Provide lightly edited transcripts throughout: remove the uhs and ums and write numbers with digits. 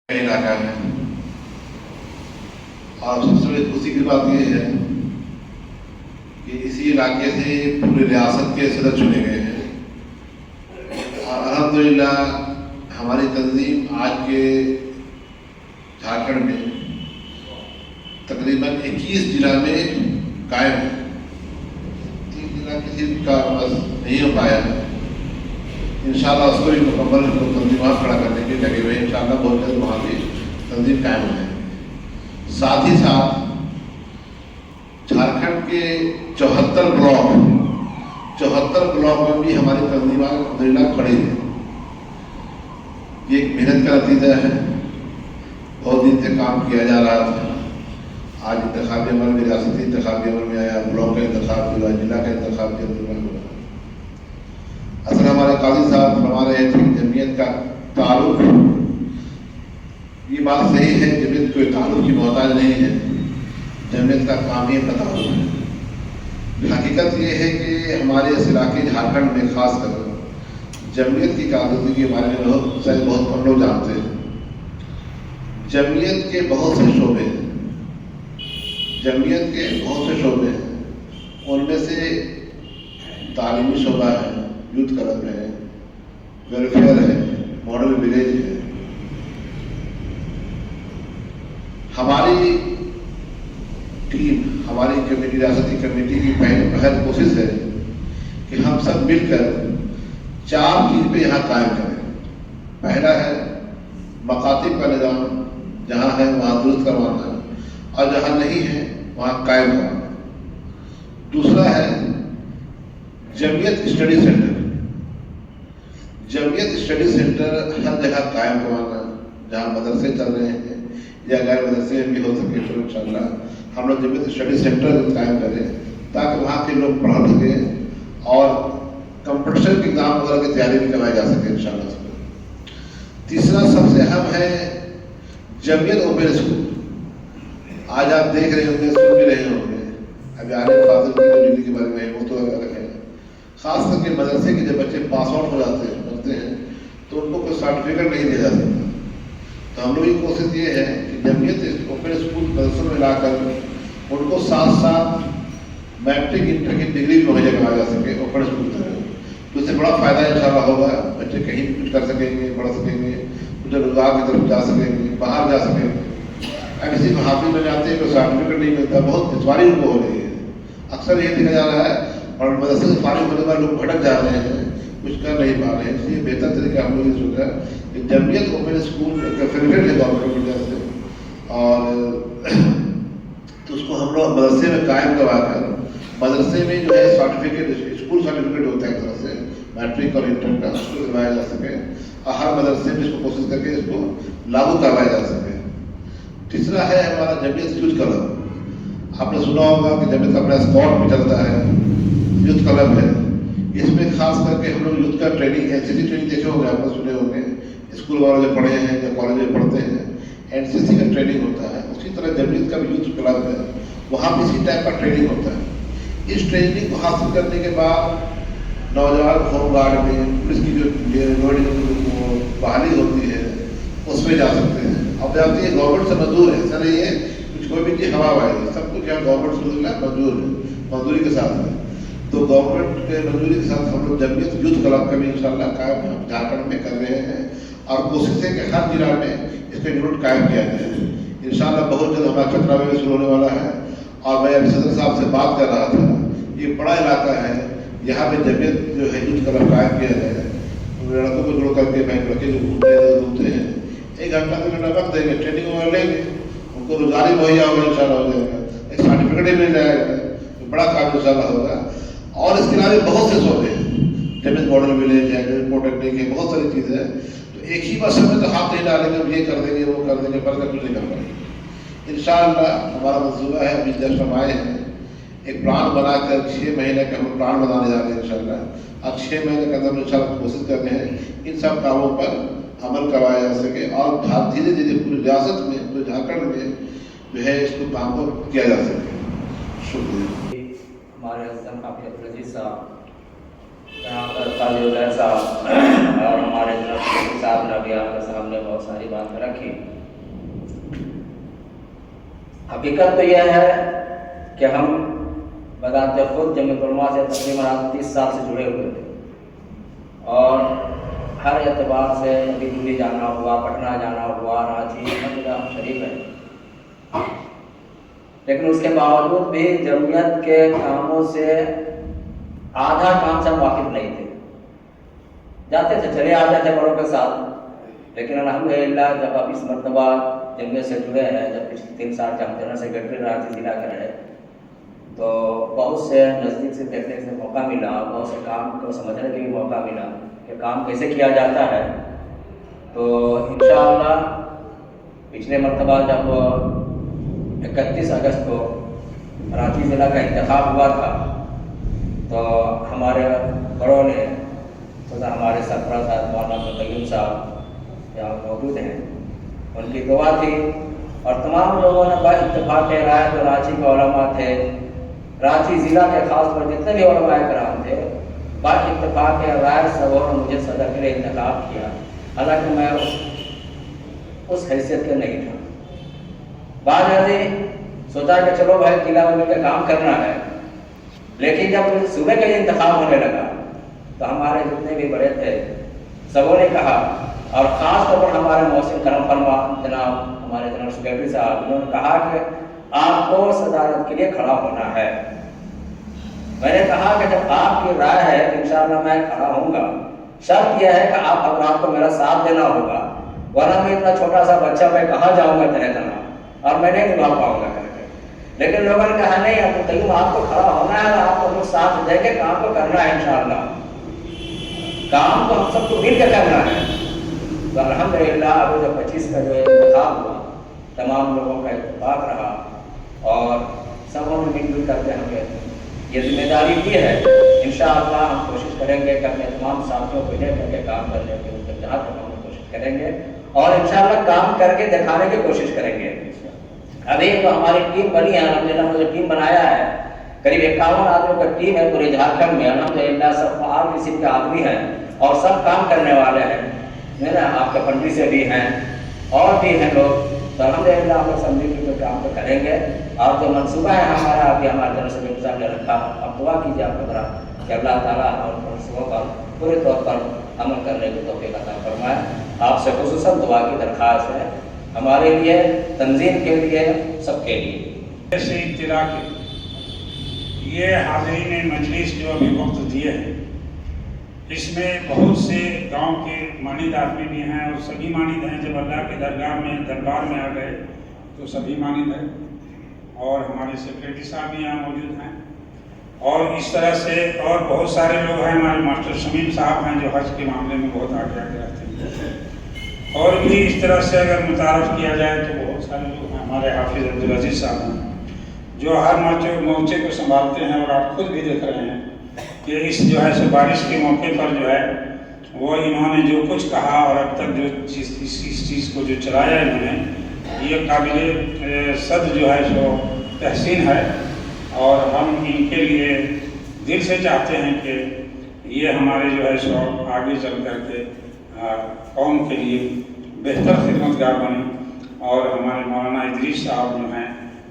علاقہ ہے اور سب سے بڑی خوشی کی بات یہ ہے کہ اسی علاقے سے پوری ریاست کے صدر چنے گئے ہیں اور الحمدللہ ہماری تنظیم آج کے جھارکھنڈ میں تقریباً 21 ضلع میں قائم ہے. 3 ضلع کسی کا بس نہیں ہو پایا ہے. انشاءاللہ اس کو بھی مکمل تنظیمات کھڑا کرنے کے لگے ہوئے. انشاءاللہ بہت جلد وہاں بھی تنظیم قائم ہو جائے گی. ساتھ ہی ساتھ جھارکھنڈ کے 74 بلاک میں بھی ہماری تنظیمات الحمدللہ کھڑی ہیں. یہ ایک محنت کا نتیجہ ہے. بہت دن سے کام کیا جا رہا تھا. آج انتخابی عمل میں ریاستی انتخابی عمل میں آیا, بلاک کا انتخاب ہوا, ضلع کا انتخاب ہوا. اصل ہمارے قاضی صاحب فرما رہے تھے کہ جمعیت کا تعلق, یہ بات صحیح ہے, جمعیت کوئی تعلق کی محتاج نہیں ہے. جمعیت کا کام ہی کا تعلق ہے. حقیقت یہ ہے کہ ہمارے اس علاقے جھارکھنڈ میں خاص کر جمعیت کی کارکردگی کے بارے میں بہت کم لوگ جانتے ہیں. جمعیت کے بہت سے شعبے ہیں, ان میں سے تعلیمی شعبہ ہے, یوتھ کلب ہے, ویلفیئر ہے, ماڈل ولیج ہے. ہماری ٹیم, ہماری کمیٹی, ریاستی کمیٹی کی پہل کوشش ہے کہ ہم سب مل کر 4 چیز پہ یہاں قائم کریں. پہلا ہے مکاتب کا نظام, جہاں ہے وہاں درست کروانا اور جہاں نہیں ہے وہاں قائم کروانا. دوسرا ہے جمعیت اسٹڈی سینٹر. جمعیت اسٹڈی سینٹر ہر جگہ قائم کروانا, جہاں مدرسے چل رہے ہیں یا غیر مدرسے بھی ہو سکے تو انشاءاللہ ہم لوگ جمعیت اسٹڈی سینٹر قائم کریں تاکہ وہاں کے لوگ پڑھ سکیں اور کمپٹیشن کے ایگزام وغیرہ کی تیاری بھی کروائی جا سکے انشاءاللہ. تیسرا سب سے اہم ہے جمعیت اوپن اسکول. آج آپ دیکھ رہے ہوں گے, سن بھی رہے ہوں گے, ابھی عالم فاضل کی جو ڈگری کے بارے میں ہے وہ تو الگ ہے. خاص کر کے مدرسے کے جب بچے پاس آؤٹ ہو جاتے ہیں تو ان کو کوئی سرٹیفکیٹ نہیں دیا جا سکتا. تو ہم لوگ کی کوشش یہ ہے کہ جمعیت اوپن اسکول مدرسوں میں لا کر ان کو ساتھ میٹرک انٹر کی ڈگری بھی مہیا کروایا جا سکے اوپن اسکول کی طرح. تو اس سے بڑا فائدہ انشاءاللہ ہوگا. بچے کہیں بھی کچھ کر سکیں گے, پڑھ سکیں گے, کچھ روزگار کی طرف جا سکیں گے, باہر جا سکیں گے. کسی کو حاصل میں جاتے ہیں تو سرٹیفکیٹ نہیں ملتا, بہت دشواری ان کو ہو رہی ہے. اکثر یہ دیکھا جا رہا ہے اور مدرسے سے فارغ ہونے والے لوگ بھٹک جا رہے ہیں, کچھ کر نہیں پا رہے ہیں. اس لیے بہتر طریقہ ہم لوگ یہ سوچا کہ جمعیت اوپن اسکول فیوریٹ ہے گورنمنٹ کی وجہ سے, اور تو اس کو ہم لوگ مدرسے میں قائم کروا کر مدرسے میں جو ہے سرٹیفکیٹ, اسکول سرٹیفکیٹ ہوتا ہے ایک طرح سے میٹرک اور انٹر کا, اس کو کروایا جا سکے اور ہر مدرسے میں اس کو کوشش کر کے اس کو لاگو کروایا جا سکے. تیسرا ہے ہمارا جمعیت یوتھ کلب. آپ نے سنا ہوگا کہ جمعیت کا اپنا اسپورٹ بھی چلتا ہے, یوتھ کلب ہے. اس میں خاص کر کے ہم لوگ یوتھ کا ٹریننگ, NCC ٹریننگ دیکھے ہوں گے, آپ نے سنے ہوں گے, اسکول والے جو پڑھے ہیں یا کالج میں پڑھتے ہیں NCC کا ٹریننگ ہوتا ہے. اسی طرح جمعیت کا بھی یوتھ کلب ہے, وہاں بھی اسی ٹائپ کا ٹریننگ ہوتا ہے. اس ٹریننگ کو حاصل کرنے کے بعد نوجوان ہوم گارڈ میں, پولیس کی جو بحالی ہوتی ہے اس میں جا سکتے ہیں. اب جاتے ہیں گورنمنٹ سے منظور ہے, ایسا نہیں ہے کچھ کوئی بھی چیز ہوا ہے, سب کچھ یہاں گورنمنٹ سے منظور ہے, منظوری کے ساتھ ہے. تو گورنمنٹ کے منظوری کے ساتھ ہم لوگ جمعیت یوتھ کلب کا بھی انشاءاللہ قائم جھارکھنڈ میں کر رہے ہیں اور کوشش ہے کہ ہر ضلع میں اس کا یونٹ قائم کیا جائے. انشاءاللہ بہت جلد ہمارا چترا میں شروع ہونے والا ہے. اور میں ابھی صدر صاحب سے بات کر رہا تھا, یہ بڑا علاقہ ہے, یہاں پہ جمعیت جو ہے یوتھ کلب قائم کیا جائے. لڑکوں کو جوڑ کر کے بہن لڑکے جو گھومتے ہیں 1 گھنٹہ 2 گھنٹہ وقت دیں گے, ٹریننگ وغیرہ لیں گے, ان کو روزگاری مہیا ہوگا, انشاءاللہ ہو جائے گا, ایک سرٹیفکیٹ ہی مل جائے گا, بڑا کام انشاءاللہ ہوگا. اور اس کے علاوہ بہت سے شعبے ہیں, جمعیت ماڈل ولیج ہے, پولیٹیکنک ہے, بہت ساری چیزیں ہیں. تو ایک ہی بس میں تو ہاتھ نہیں ڈالیں گے, یہ کر دیں گے وہ کر دیں گے, پر کچھ نہیں کر پائیں گے. انشاءاللہ ہمارا منصوبہ ہے, ابھی جسٹ ہم آئے ہیں, ایک پلان بنا کر 6 مہینے کا ہم پلان بنانے جا رہے ہیں انشاءاللہ. اور 6 مہینے کے اندر انشاءاللہ کوشش کر رہے ہیں ان سب کاموں پر عمل کروایا جا سکے اور دھیرے دھیرے پوری ریاست میں, پورے جھارکھنڈ میں جو ہے اس کو کام کو کیا جا سکے. شکریہ. ہمارے حسن حافظ عبدالعزیز صاحب, یہاں پر قاضی عزیر صاحب اور ہمارے صاحب ربیع صاحب نے بہت ساری باتیں رکھی. حقیقت تو یہ ہے کہ ہم بذات خود جمعیت علماء سے تقریباً 30 سال سے جڑے ہوئے تھے اور ہر اعتبار سے کبھی دلی جانا ہوا، پٹنہ جانا ہوا، رانچی ہر جگہ ہم شریک ہیں، لیکن اس کے باوجود بھی جمعیت کے کاموں سے آدھا کام سے ہم واقف نہیں تھے. جاتے تھے، چلے آتے تھے بڑوں کے ساتھ، لیکن الحمدللہ جب اب اس مرتبہ جمعیت سے جڑے ہیں، جب پچھلے 3 سال کے ہم جنرل سیکرٹری رانچی ضلع کے رہے تو بہت سے نزدیک سے دیکھنے سے موقع ملا، بہت سے کام کو سمجھنے کے بھی موقع ملا کہ کام کیسے کیا جاتا ہے. تو انشاءاللہ پچھلے مرتبہ جب 31 اگست کو رانچی ضلع کا انتخاب ہوا تھا تو ہمارے بڑوں نے ہمارے سربراہ صاحب مولانا قیوم صاحب یہاں موجود ہیں، ان کی دعا تھی اور تمام لوگوں نے با اتفاق رائے، جو رانچی کے علماء تھے، رانچی ضلع کے خاص طور جتنے بھی علماء کرام تھے، با اتفاق رائے سبوں نے مجھے صدر کے لیے انتخاب کیا، حالانکہ میں اس حیثیت کے نہیں تھا. بعد ازیں سوچا کہ چلو بھائی ضلع میں مل کے کام کرنا ہے، لیکن جب صوبے کے لیے انتخاب ہونے لگا تو ہمارے جتنے بھی بڑے تھے سبوں نے کہا، اور خاص طور پر ہمارے محسن کرم فرما جناب ہمارے جنرل سیکرٹری صاحب، انہوں نے کہا کہ آپ کو صدارت کے لیے کھڑا ہونا ہے. میں نے کہا کہ جب آپ کی رائے ہے تو انشاءاللہ میں کھڑا ہوں گا، شرط یہ ہے کہ آپ کو میرا ساتھ دینا ہوگا، ورنہ میں اتنا چھوٹا سا بچہ میں کہاں جاؤں گا تنہ تنہا اور میں نہیں نبھا پاؤں گا کر کے. لیکن لوگوں نے کہا نہیں ابو قیوم آپ کو کھڑا ہونا ہے، آپ کو ساتھ دیں گے، کام کو کرنا ہے، انشاءاللہ کام کو ہم سب کو مل کے کرنا ہے. تو الحمدللہ ابھی جو 25 کا جو انتخاب ہوا تمام لوگوں کا اتفاق رہا اور سبوں نے مل کر کے ہمیں یہ ذمہ داری دی ہے. انشاءاللہ ہم کوشش کریں گے کہ اپنے تمام ساتھیوں کو لے کر کے کام کرنے کی جہاں تک ہم کوشش کریں گے اور انشاءاللہ کام کر کے دکھانے کی کوشش کریں گے. ابھی تو ہماری ٹیم بنی ہے، الحمدللہ ہم نے ٹیم بنایا ہے، قریب 51 آدمیوں کا ٹیم ہے پورے جھارکھنڈ میں. الحمدللہ سب فعال قسم کے آدمی ہیں اور سب کام کرنے والے ہیں، آپ کے پنڈی سے بھی ہیں اور بھی ہیں لوگ. تو الحمدللہ ہم لوگ سب مل کے کام کو کریں گے اور جو منصوبہ ہے ہمارا ابھی ہمارے جنرل سیکرٹری صاحب نے رکھا، اب دعا کیجیے آپ کو کہ اللہ تعالیٰ ہم منصوبوں پر پورے طور پر عمل کرنے کی توفیق عطا فرمائے. آپ سے خصوصاً دعا کی درخواست ہے ہمارے لیے، تنظیم کے لیے، سب کے لیے. ایسے اطلاع کے یہ حاضرین مجلس جو ابھی وقت دیے ہیں، اس میں بہت سے گاؤں کے مانند آدمی بھی ہیں اور سبھی مانند ہیں. جب اللہ کے دربار میں آ گئے تو سبھی مانند ہیں اور ہمارے سیکرٹری صاحب بھی یہاں موجود ہیں اور اس طرح سے اور بہت سارے لوگ ہیں. ہمارے ماسٹر شمیم صاحب ہیں جو حج کے معاملے میں بہت آگے رہتے ہیں اور بھی اس طرح سے اگر متعارف کیا جائے تو بہت سارے لوگ ہیں. ہمارے حافظ عبدالعزیز صاحب ہیں جو ہر مورچے کو سنبھالتے ہیں اور آپ خود بھی دیکھ رہے ہیں کہ اس جو ہے سو بارش کے موقع پر جو ہے وہ انہوں نے جو کچھ کہا اور اب تک جو اس چیز کو جو چلایا انہوں نے، یہ قابل صد جو ہے سو تحسین ہے اور ہم ان کے لیے دل سے چاہتے ہیں کہ یہ ہمارے جو ہے سو آگے چل کر کے قوم کے لیے بہتر خدمت گار بنے. اور ہمارے مولانا ادریس صاحب جو ہیں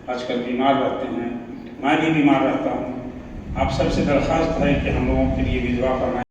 آج کل بیمار رہتے ہیں، میں بھی بیمار رہتا ہوں. آپ سب سے درخواست ہے کہ ہم لوگوں کے لیے بھی دعا فرمائیں.